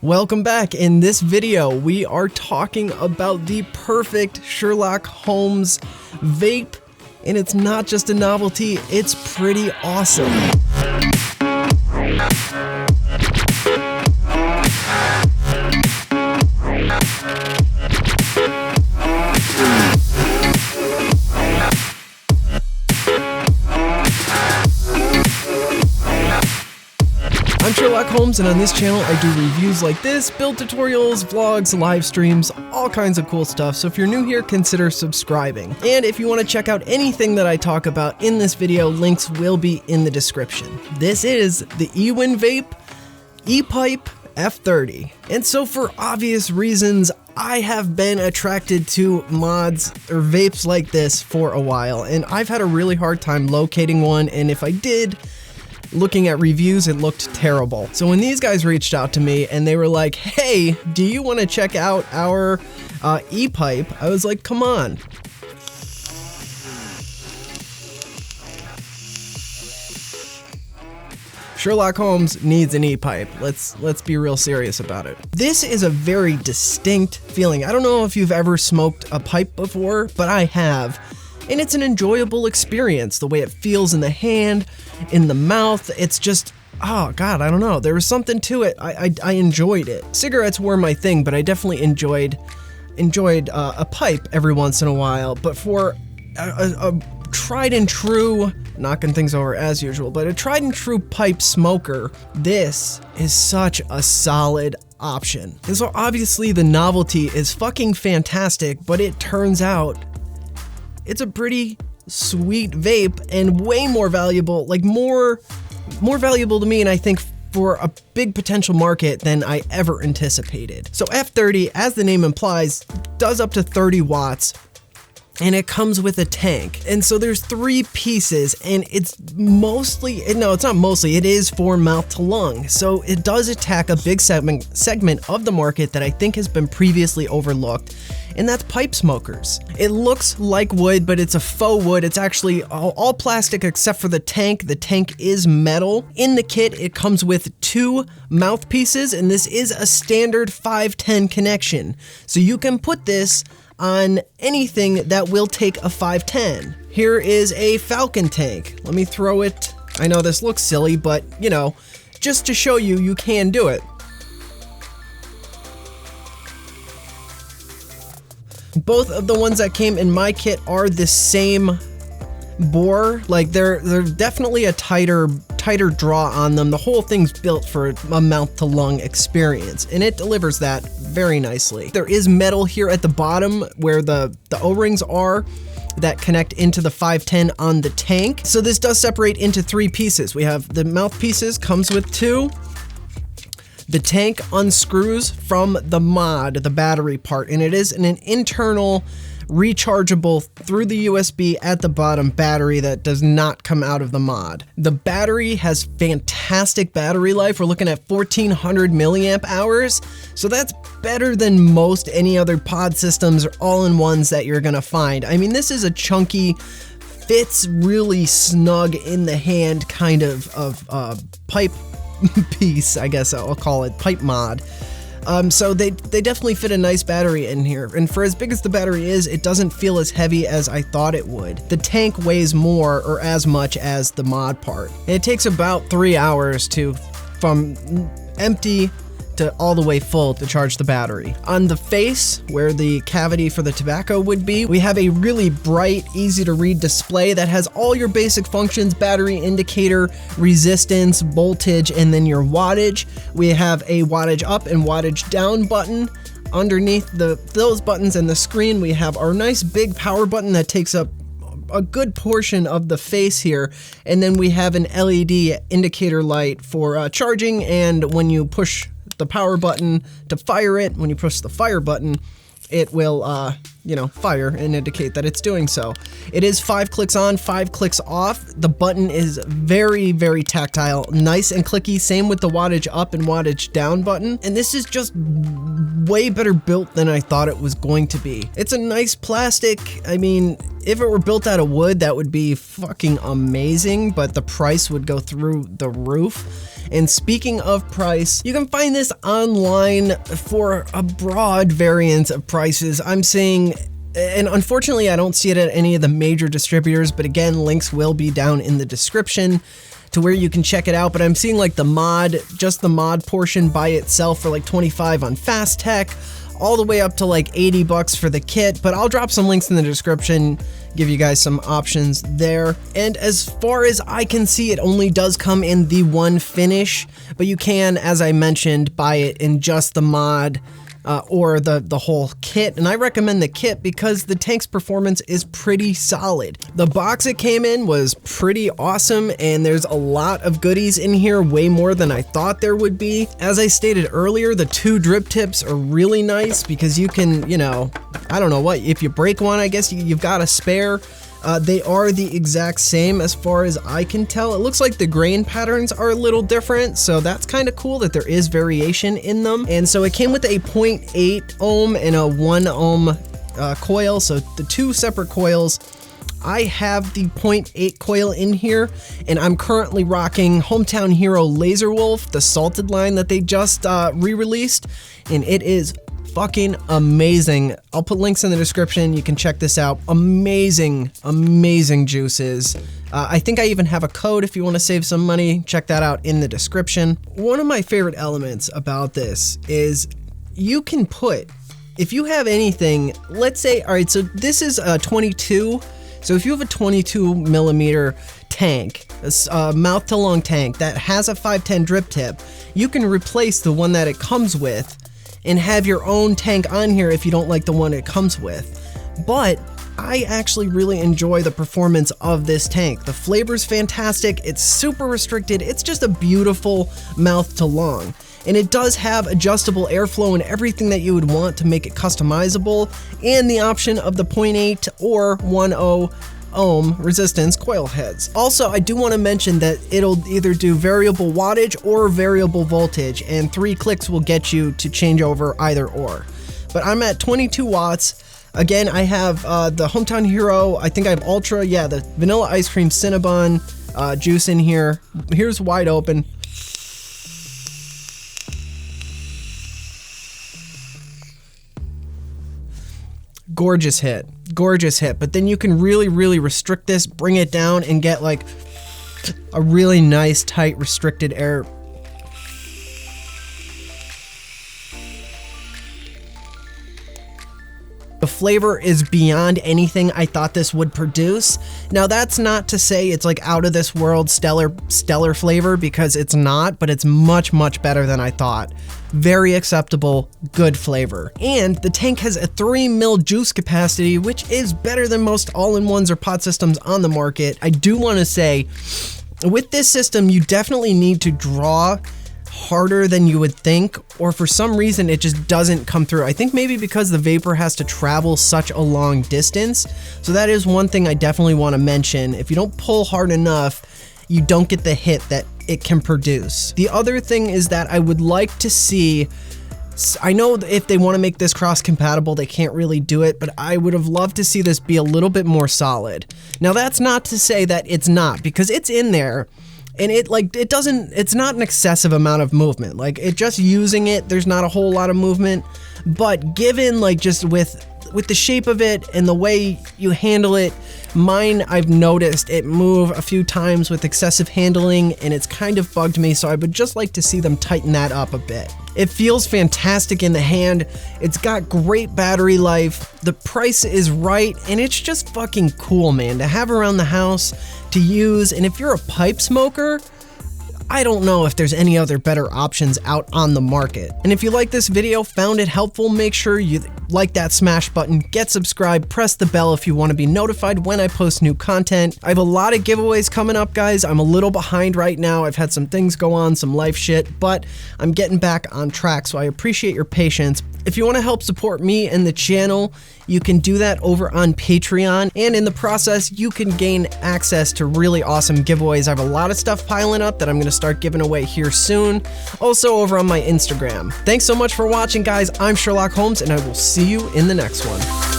Welcome back. In this video, we are talking about the perfect Sherlock Holmes vape, and it's not just a novelty, it's pretty awesome. I'm Sherlock Holmes, and on this channel I do reviews like this, build tutorials, vlogs, live streams, all kinds of cool stuff. So if you're new here, consider subscribing. And if you want to check out anything that I talk about in this video, links will be in the description. This is the Ewinvape Epipe F30. And so for obvious reasons, I have been attracted to mods or vapes like this for a while, and I've had a really hard time locating one, and if I did, looking at reviews, it looked terrible. So when these guys reached out to me and they were like, hey, do you want to check out our e-pipe? I was like, come on. Sherlock Holmes needs an e-pipe. Let's be real serious about it. This is a very distinct feeling. I don't know if you've ever smoked a pipe before, but I have. And it's an enjoyable experience, the way it feels in the hand, in the mouth. It's just, oh God, I don't know. There was something to it. I enjoyed it. Cigarettes were my thing, but I definitely enjoyed a pipe every once in a while. But for a tried and true, knocking things over as usual, but a tried and true pipe smoker, this is such a solid option. And so obviously the novelty is fucking fantastic, but it turns out it's a pretty sweet vape and way more valuable, like more valuable to me, and I think for a big potential market than I ever anticipated. So F30, as the name implies, does up to 30 watts. And it comes with a tank. And so there's 3 pieces, and it's mostly, no, it's not mostly, it is for mouth to lung. So it does attack a big segment of the market that I think has been previously overlooked, and that's pipe smokers. It looks like wood, but it's a faux wood. It's actually all plastic except for the tank. The tank is metal. In the kit, it comes with 2 mouthpieces, and this is a standard 510 connection. So you can put this on anything that will take a 510. Here is a Falcon tank. Let me throw it. I know this looks silly, but you know, just to show you, you can do it. Both of the ones that came in my kit are the same bore. Like they're definitely a tighter draw on them. The whole thing's built for a mouth to lung experience, and it delivers that very nicely. There is metal here at the bottom where the O-rings are that connect into the 510 on the tank. So this does separate into 3 pieces. We have the mouthpieces, comes with 2. The tank unscrews from the mod, the battery part, and it is an internal rechargeable through the USB at the bottom battery that does not come out of the mod. The battery has fantastic battery life. We're looking at 1400 milliamp hours. So that's better than most any other pod systems or all-in-ones that you're gonna find. I mean, this is a chunky, fits really snug in the hand kind of pipe piece, I guess I'll call it, pipe mod. So they definitely fit a nice battery in here, and for as big as the battery is, it doesn't feel as heavy as I thought it would. The tank weighs more or as much as the mod part. And it takes about 3 hours from empty to all the way full to charge the battery. On the face, where the cavity for the tobacco would be, we have a really bright, easy to read display that has all your basic functions: battery indicator, resistance, voltage, and then your wattage. We have a wattage up and wattage down button. Underneath those buttons and the screen, we have our nice big power button that takes up a good portion of the face here, and then we have an LED indicator light for charging, and when you push the power button to fire it, when you push the fire button, it will, fire and indicate that it's doing so. It is 5 clicks on, 5 clicks off. The button is very, very tactile, nice and clicky. Same with the wattage up and wattage down button. And this is just way better built than I thought it was going to be. It's a nice plastic. I mean, if it were built out of wood, that would be fucking amazing, but the price would go through the roof. And speaking of price, you can find this online for a broad variance of prices. I'm seeing, and unfortunately I don't see it at any of the major distributors, but again, links will be down in the description to where you can check it out. But I'm seeing like the mod, just the mod portion by itself for like 25 on Fast Tech, all the way up to like 80 bucks for the kit, but I'll drop some links in the description, give you guys some options there. And as far as I can see, it only does come in the one finish, but you can, as I mentioned, buy it in just the mod or the whole kit. And I recommend the kit because the tank's performance is pretty solid. The box it came in was pretty awesome, and there's a lot of goodies in here, way more than I thought there would be. As I stated earlier, the 2 drip tips are really nice because you can, you know, I don't know what, if you break one, I guess you've got a spare. They are the exact same as far as I can tell. It looks like the grain patterns are a little different, so that's kind of cool that there is variation in them. And so it came with a 0.8 ohm and a 1 ohm coil, so the 2 separate coils. I have the 0.8 coil in here, and I'm currently rocking Hometown Hero Laser Wolf, the salted line that they just re-released, and it is fucking amazing. I'll put links in the description. You can check this out. Amazing, amazing juices. I think I even have a code if you want to save some money. Check that out in the description. One of my favorite elements about this is you can put, if you have anything, let's say, all right, so this is a 22. So if you have a 22 millimeter tank, a mouth to lung tank that has a 510 drip tip, you can replace the one that it comes with and have your own tank on here if you don't like the one it comes with. But I actually really enjoy the performance of this tank. The flavor's fantastic, it's super restricted, it's just a beautiful mouth to lung. And it does have adjustable airflow and everything that you would want to make it customizable, and the option of the 0.8 or 1.0 ohm resistance coil heads. Also, I do want to mention that it'll either do variable wattage or variable voltage, and 3 clicks will get you to change over either or. But I'm at 22 watts. Again, I have the Hometown Hero, I think I have Ultra, yeah, the Vanilla Ice Cream Cinnabon juice in here. Here's wide open. Gorgeous hit, gorgeous hit. But then you can really, really restrict this, bring it down, and get like a really nice, tight, restricted air. The flavor is beyond anything I thought this would produce. Now, that's not to say it's like out of this world stellar flavor, because it's not, but it's much, much better than I thought. Very acceptable, good flavor. And the tank has a 3 mil juice capacity, which is better than most all-in-ones or pod systems on the market. I do want to say, with this system, you definitely need to draw harder than you would think, or for some reason it just doesn't come through. I think maybe because the vapor has to travel such a long distance. So that is one thing I definitely want to mention. If you don't pull hard enough, you don't get the hit that it can produce. The other thing is that I would like to see, I know if they want to make this cross compatible, they can't really do it, but I would have loved to see this be a little bit more solid. Now, that's not to say that it's not, because it's in there. And it's not an excessive amount of movement. Like, it just using it, there's not a whole lot of movement. But given, like, just with the shape of it and the way you handle it, mine, I've noticed it move a few times with excessive handling, and it's kind of bugged me, so I would just like to see them tighten that up a bit. It feels fantastic in the hand, it's got great battery life, the price is right, and it's just fucking cool, man, to have around the house, to use. And if you're a pipe smoker, I don't know if there's any other better options out on the market. And if you like this video, found it helpful, make sure you like that smash button, get subscribed, press the bell if you want to be notified when I post new content. I have a lot of giveaways coming up, guys. I'm a little behind right now. I've had some things go on, some life shit, but I'm getting back on track, so I appreciate your patience. If you want to help support me and the channel, you can do that over on Patreon, and in the process, you can gain access to really awesome giveaways. I have a lot of stuff piling up that I'm going to start giving away here soon. Also over on my Instagram. Thanks so much for watching, guys. I'm Sherlock Hohms, and I will see you in the next one.